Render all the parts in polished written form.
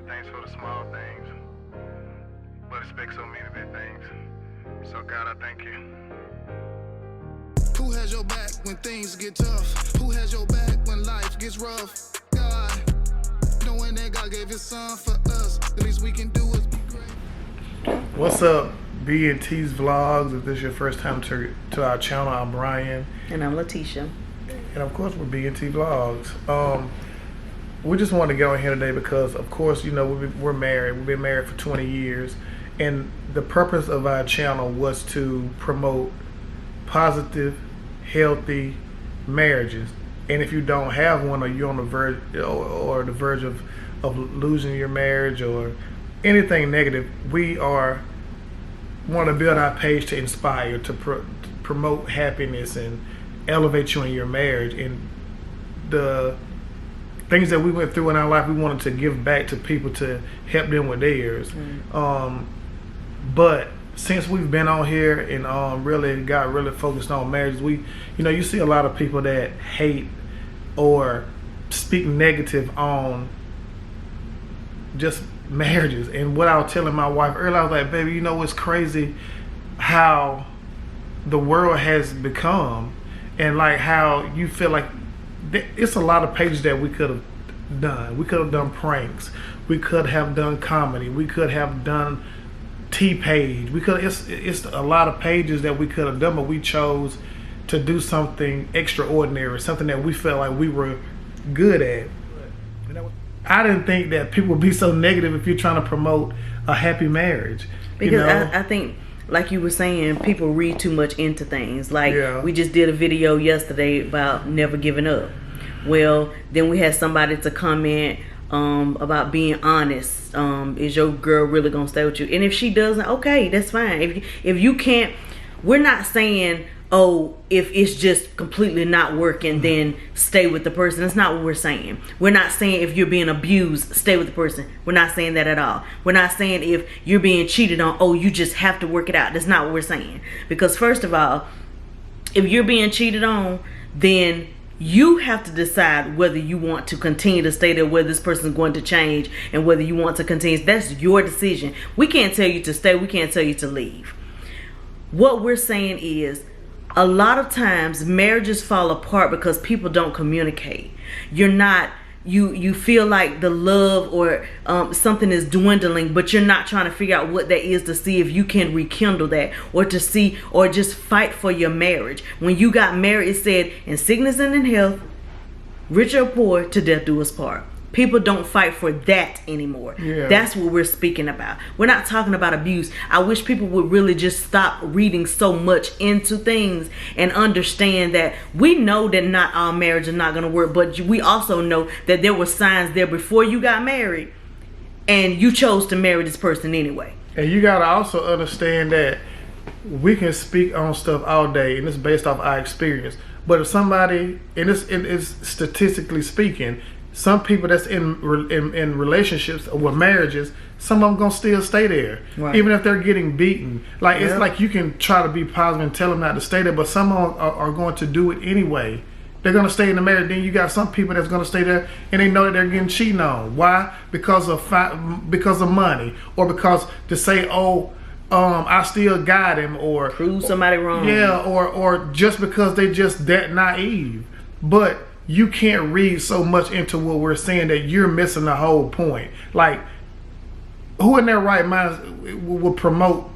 you thanks for the small things, but expect so many big things. So God, I thank you. Who has your back when things get tough? Who has your back when life gets rough? God, knowing that God gave his son for us, the least we can do is be great. What's up, B&T'Z vlogs? If this is your first time to our channel, I'm Brian. And I'm Letitia. And of course, we're B&T vlogs. We just wanted to get on here today because, of course, you know, we're married. We've been married for 20 years. And the purpose of our channel was to promote positive, healthy marriages. And if you don't have one, or you're on the verge or the verge of losing your marriage or anything negative, we want to build our page to inspire, to promote happiness and elevate you in your marriage. And the things that we went through in our life, we wanted to give back to people to help them with theirs. But since we've been on here and really got focused on marriage, you see a lot of people that hate or speak negative on just marriages. And what I was telling my wife earlier, I was like, baby, you know, it's crazy how the world has become, and like how you feel like it's a lot of pages that we could have done. We could have done pranks. We could have done comedy. We could have done T-page. It's a lot of pages that we could have done, but we chose to do something extraordinary, something that we felt like we were good at. I didn't think that people would be so negative if you're trying to promote a happy marriage. Because I think, like you were saying, people read too much into things. Like, we just did a video yesterday about never giving up. Well, then we had somebody to comment about being honest. Is your girl really gonna stay with you? And if she doesn't, okay, that's fine. If you can't, we're not saying, oh, if it's just completely not working, then stay with the person. That's not what we're saying. We're not saying if you're being abused, stay with the person. We're not saying that at all. We're not saying if you're being cheated on, oh, you just have to work it out. That's not what we're saying. Because first of all, if you're being cheated on, then you have to decide whether you want to continue to stay there, whether this person is going to change, and whether you want to continue. That's your decision. We can't tell you to stay. We can't tell you to leave. What we're saying is, a lot of times marriages fall apart because people don't communicate. You feel like the love or something is dwindling, but you're not trying to figure out what that is to see if you can rekindle that, or to see, or just fight for your marriage. When you got married, it said, in sickness and in health, rich or poor, to death do us part. People don't fight for that anymore. That's what we're speaking about. We're not talking about abuse. I wish people would really just stop reading so much into things and understand that we know that not all marriage is not going to work, but we also know that there were signs there before you got married, and you chose to marry this person anyway. And you got to also understand that we can speak on stuff all day, and it's based off our experience. But if somebody, and it's statistically speaking, some people that's in relationships or with marriages, some of them gonna still stay there, even if they're getting beaten. Like, it's like you can try to be positive and tell them not to stay there, but some of them are going to do it anyway. They're gonna stay in the marriage. Then you got some people that's gonna stay there and they know that they're getting cheated on. Why? Because of money, or because to say, oh, I still got him, or prove somebody wrong. Yeah, or just because they just that naive. But you can't read so much into what we're saying that you're missing the whole point. Like, who in their right mind will promote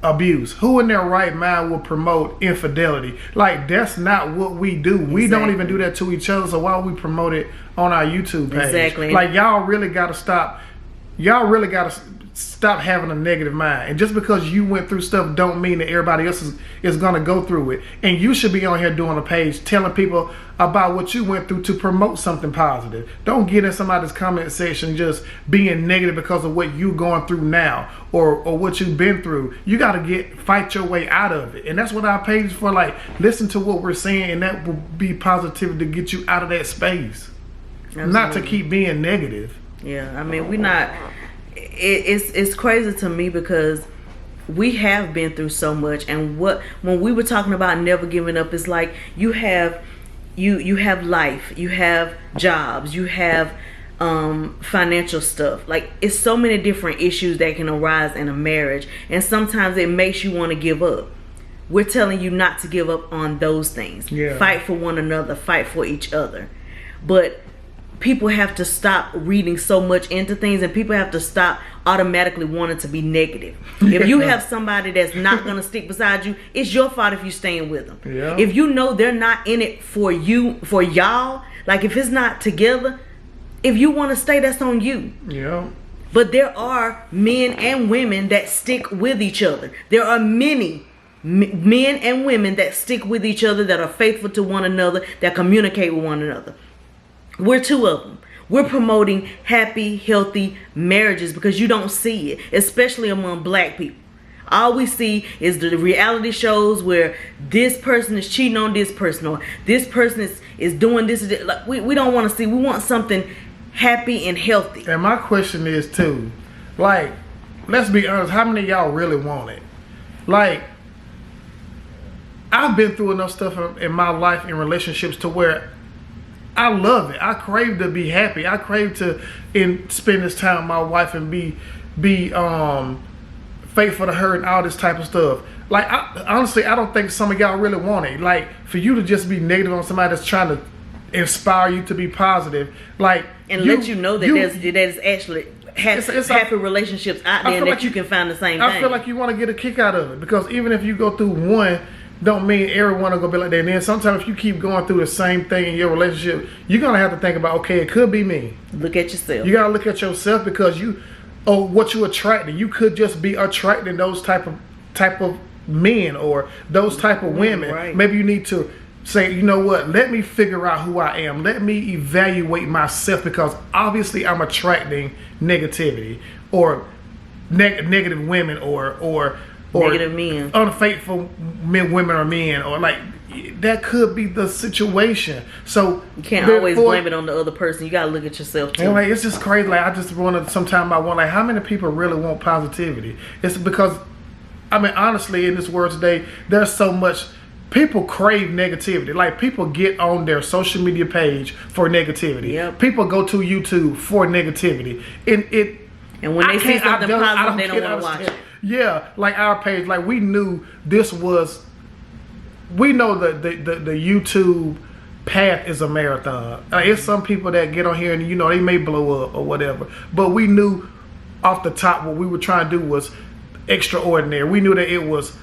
abuse? Who in their right mind will promote infidelity? Like, that's not what we do. We don't even do that to each other. So why would we promote it on our YouTube page? Exactly. Like, y'all really got to stop. Y'all really got to stop having a negative mind. And just because you went through stuff don't mean that everybody else is going to go through it. And you should be on here doing a page telling people about what you went through to promote something positive. Don't get in somebody's comment section just being negative because of what you're going through now, or what you've been through. You got to fight your way out of it. And that's what our page is for. Like, listen to what we're saying, and that will be positive to get you out of that space. Absolutely. Not to keep being negative. Yeah, I mean, we're not. It's crazy to me because we have been through so much, and when we were talking about never giving up, it's like you have life, you have jobs, you have financial stuff. Like, it's so many different issues that can arise in a marriage, and sometimes it makes you want to give up. We're telling you not to give up on those things. Yeah. Fight for one another, fight for each other. But people have to stop reading so much into things, and people have to stop automatically wanting to be negative. If you have somebody that's not going to stick beside you, it's your fault if you're staying with them. Yeah. If you know they're not in it for you, for y'all, like if it's not together, if you want to stay, that's on you. Yeah. But there are men and women that stick with each other. There are many men and women that stick with each other, that are faithful to one another, that communicate with one another. We're two of them. We're promoting happy, healthy marriages because you don't see it, especially among black people. All we see is the reality shows where this person is cheating on this person, or this person is doing this. Like, we don't want to see. We want something happy and healthy. And my question is too, like, let's be honest, how many of y'all really want it? Like, I've been through enough stuff in my life in relationships to where I love it. I crave to be happy. I crave to spend this time with my wife and be faithful to her and all this type of stuff. Like, honestly, I don't think some of y'all really want it. Like, for you to just be negative on somebody that's trying to inspire you to be positive, like, and let you know that there's actually happy relationships out there, and that you can find the same thing. I feel like you want to get a kick out of it, because even if you go through one, don't mean everyone will go be like that. And then sometimes if you keep going through the same thing in your relationship, you're gonna have to think about, okay, it could be me. Look at yourself. You gotta look at yourself, because what you attracting. You could just be attracting those type of men or those type of women. Right. Maybe you need to say, you know what, let me figure out who I am. Let me evaluate myself, because obviously I'm attracting negativity, or negative women, or negative men, unfaithful women or men, or like, that could be the situation. So you can't always blame it on the other person. You gotta look at yourself too. And like, it's just crazy. Like, I just wanted, sometimes I want, like, how many people really want positivity? It's because, I mean, honestly, in this world today, there's so much. People crave negativity. Like, people get on their social media page for negativity. Yep. People go to YouTube for negativity. And when they see something positive, they don't want to watch it. Yeah, like our page, like, we knew this was, we know that the YouTube path is a marathon. It's some people that get on here and, you know, they may blow up or whatever, but we knew off the top what we were trying to do was extraordinary. We knew that it was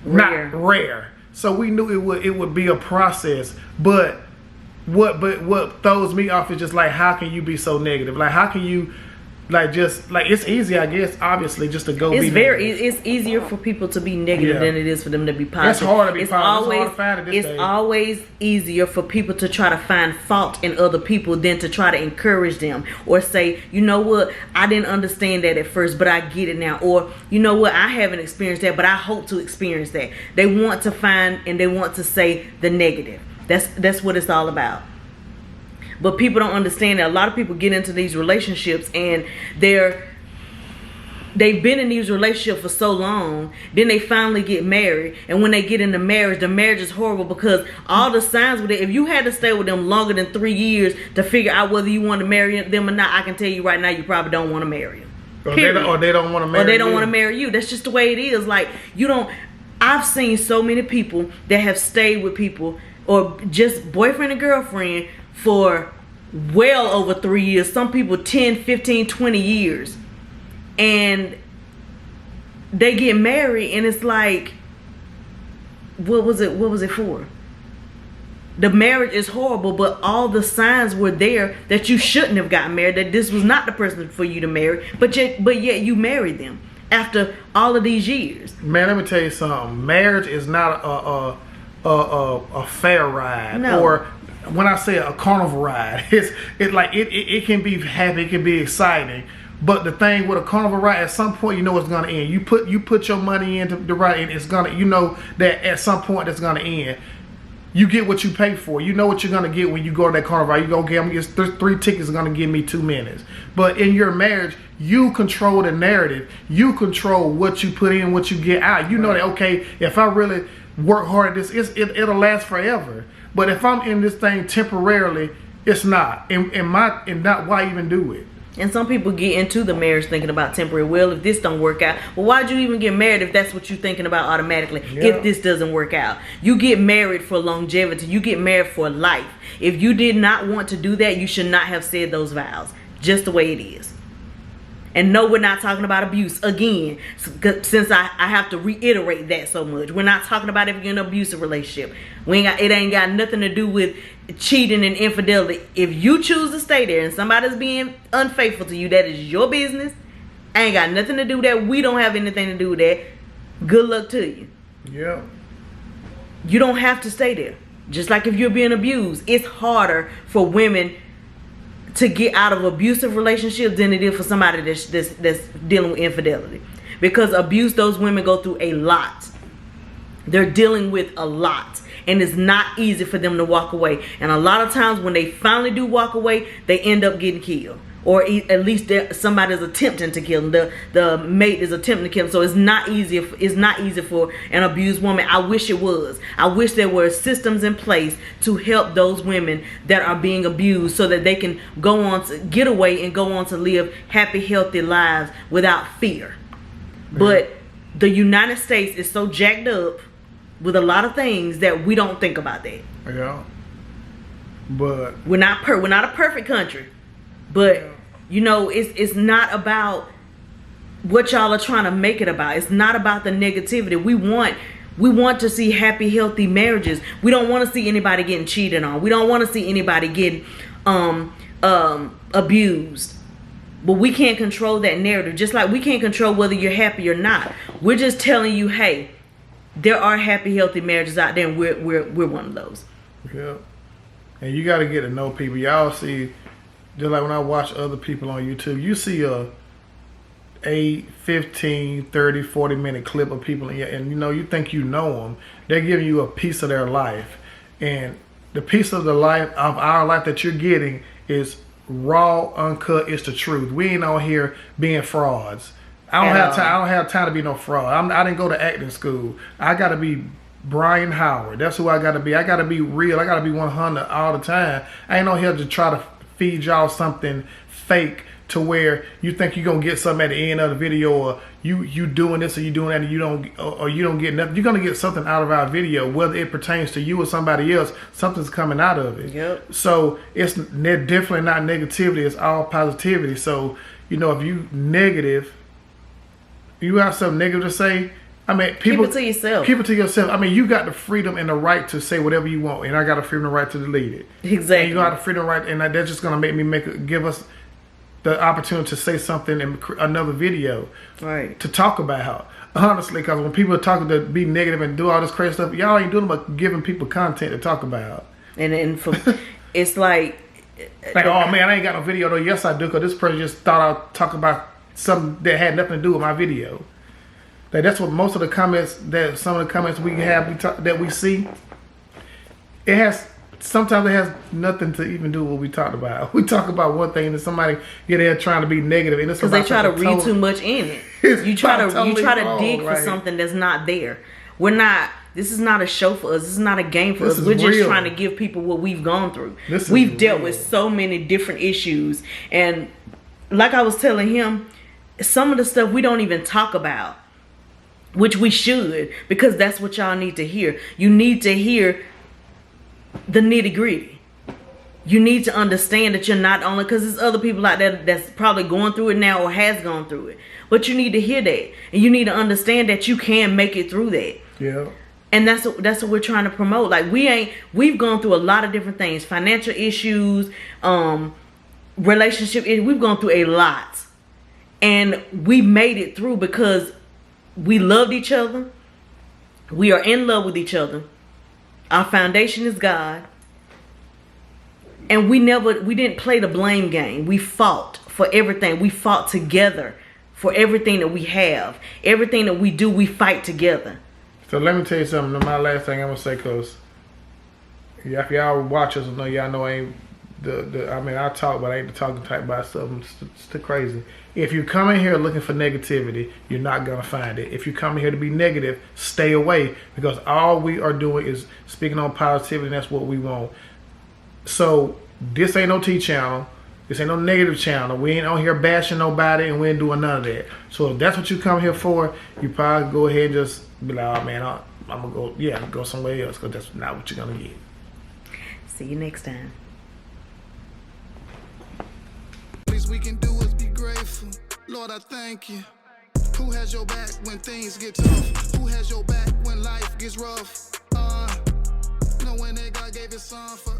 not rare. So we knew it would be a process. But what throws me off is just like, how can you be so negative? Like, how can you, like, just like, it's easy, I guess, obviously, just to go. It's easier for people to be negative than it is for them to be positive. It's hard to be positive. It's hard to find it this day. It's always easier for people to try to find fault in other people than to try to encourage them, or say, you know what, I didn't understand that at first, but I get it now. Or, you know what, I haven't experienced that, but I hope to experience that. They want to find and they want to say the negative. That's what it's all about. But people don't understand that a lot of people get into these relationships and they've been in these relationships for so long, then they finally get married, and when they get into marriage, the marriage is horrible, because all the signs with it, if you had to stay with them longer than 3 years to figure out whether you want to marry them or not, I can tell you right now, you probably don't want to marry them. Or they don't want to marry you. Or they don't want to marry you. That's just the way it is. Like, you don't, I've seen so many people that have stayed with people, or just boyfriend and girlfriend, for well over 3 years. Some people 10, 15, 20 years. And they get married and it's like, what was it for? The marriage is horrible, but all the signs were there that you shouldn't have gotten married, that this was not the person for you to marry, but yet you married them after all of these years. Man, let me tell you something. Marriage is not a fair ride. No. Or when I say a carnival ride, it can be happy, it can be exciting. But the thing with a carnival ride, at some point, you know it's gonna end. You put your money into the ride, and it's gonna, you know that at some point it's gonna end. You get what you pay for. You know what you're gonna get when you go to that carnival ride. You go, okay, I'm gonna get 3 tickets, gonna give me 2 minutes. But in your marriage, you control the narrative. You control what you put in, what you get out. You know that, okay, if I really work hard at this, it'll last forever. But if I'm in this thing temporarily, It's not. And not why even do it? And some people get into the marriage thinking about temporary. Well, if this don't work out, well, why'd you even get married if that's what you're thinking about automatically? Yeah. If this doesn't work out, you get married for longevity. You get married for life. If you did not want to do that, you should not have said those vows. Just the way it is. And no, we're not talking about abuse again. Since I have to reiterate that so much, we're not talking about if you're in an abusive relationship. It ain't got nothing to do with cheating and infidelity. If you choose to stay there and somebody's being unfaithful to you, that is your business. Ain't got nothing to do with that. We don't have anything to do with that. Good luck to you. Yeah. You don't have to stay there. Just like if you're being abused, it's harder for women to get out of abusive relationships than it is for somebody that's dealing with infidelity. Because abuse, those women go through a lot. They're dealing with a lot. And it's not easy for them to walk away. And a lot of times when they finally do walk away, they end up getting killed. Or at least somebody's attempting to kill them. The mate is attempting to kill them. So it's not easy. It's not easy for an abused woman. I wish it was. I wish there were systems in place to help those women that are being abused, so that they can go on to get away and go on to live happy, healthy lives without fear. But the United States is so jacked up with a lot of things that we don't think about that. Yeah. But we're not a perfect country. But you know, it's not about what y'all are trying to make it about. It's not about the negativity. We want to see happy, healthy marriages. We don't want to see anybody getting cheated on. We don't want to see anybody getting abused. But we can't control that narrative. Just like we can't control whether you're happy or not. We're just telling you, hey, there are happy, healthy marriages out there, and we're one of those. Yeah. And you got to get to know people. Y'all see, just like when I watch other people on YouTube, you see a 8, 15, 30, 40 minute clip of people, and you know, you think you know them. They're giving you a piece of their life. And the piece of our life that you're getting is raw, uncut. It's the truth. We ain't on here being frauds. I don't have time to be no fraud. I didn't go to acting school. I got to be Brian Howard. That's who I got to be. I got to be real. I got to be 100 all the time. I ain't on here to try to feed y'all something fake to where you think you're going to get something at the end of the video, or you doing this or you doing that, and you don't get nothing. You're going to get something out of our video, whether it pertains to you or somebody else. Something's coming out of it. Yep. So it's definitely not negativity. It's all positivity. So, you know, if you negative, you have something negative to say, I mean, people, keep it to yourself. Keep it to yourself. I mean, you got the freedom and the right to say whatever you want, and I got the freedom and the right to delete it. Exactly. And you got the freedom and right, and that's just gonna give us the opportunity to say something in another video, right? To talk about. Honestly, because when people are talking to be negative and do all this crazy stuff, y'all ain't doing but giving people content to talk about. And it's like, oh man, I ain't got no video though. Yes, I do, because this person just thought I'd talk about something that had nothing to do with my video. That's what most of the comments some of the comments we have that we see. Sometimes it has nothing to even do with what we talked about. We talk about one thing and somebody get there trying to be negative, and it's because they try to read too much in it. You try to dig for something that's not there. We're not. This is not a show for us. This is not a game for us. We're just trying to give people what we've gone through. We've dealt with so many different issues, and like I was telling him, some of the stuff we don't even talk about, which we should, because that's what y'all need to hear. You need to hear the nitty gritty. You need to understand that you're not only, because there's other people out there that's probably going through it now or has gone through it. But you need to hear that. And you need to understand that you can make it through that. Yeah. And that's what we're trying to promote. Like we've gone through a lot of different things. Financial issues, relationship issues. We've gone through a lot. And we made it through because we loved each other. We are in love with each other. Our foundation is God. And we didn't play the blame game. We fought for everything. We fought together for everything that we have. Everything that we do, we fight together. So let me tell you something. My last thing I'm going to say, because if y'all watch us, y'all know I ain't I talk, but I ain't the talking type by something. It's too crazy. If you come in here looking for negativity, you're not going to find it. If you come in here to be negative, stay away, because all we are doing is speaking on positivity, and that's what we want. So this ain't no T channel. This ain't no negative channel. We ain't on here bashing nobody, and we ain't doing none of that. So if that's what you come here for, you probably go ahead and just be like, oh man, I'm gonna go somewhere else, because that's not what you're gonna get. See you next time. Least we can do is be grateful. Lord, I thank you. Who has your back when things get tough? Who has your back when life gets rough? Knowing that God gave his son for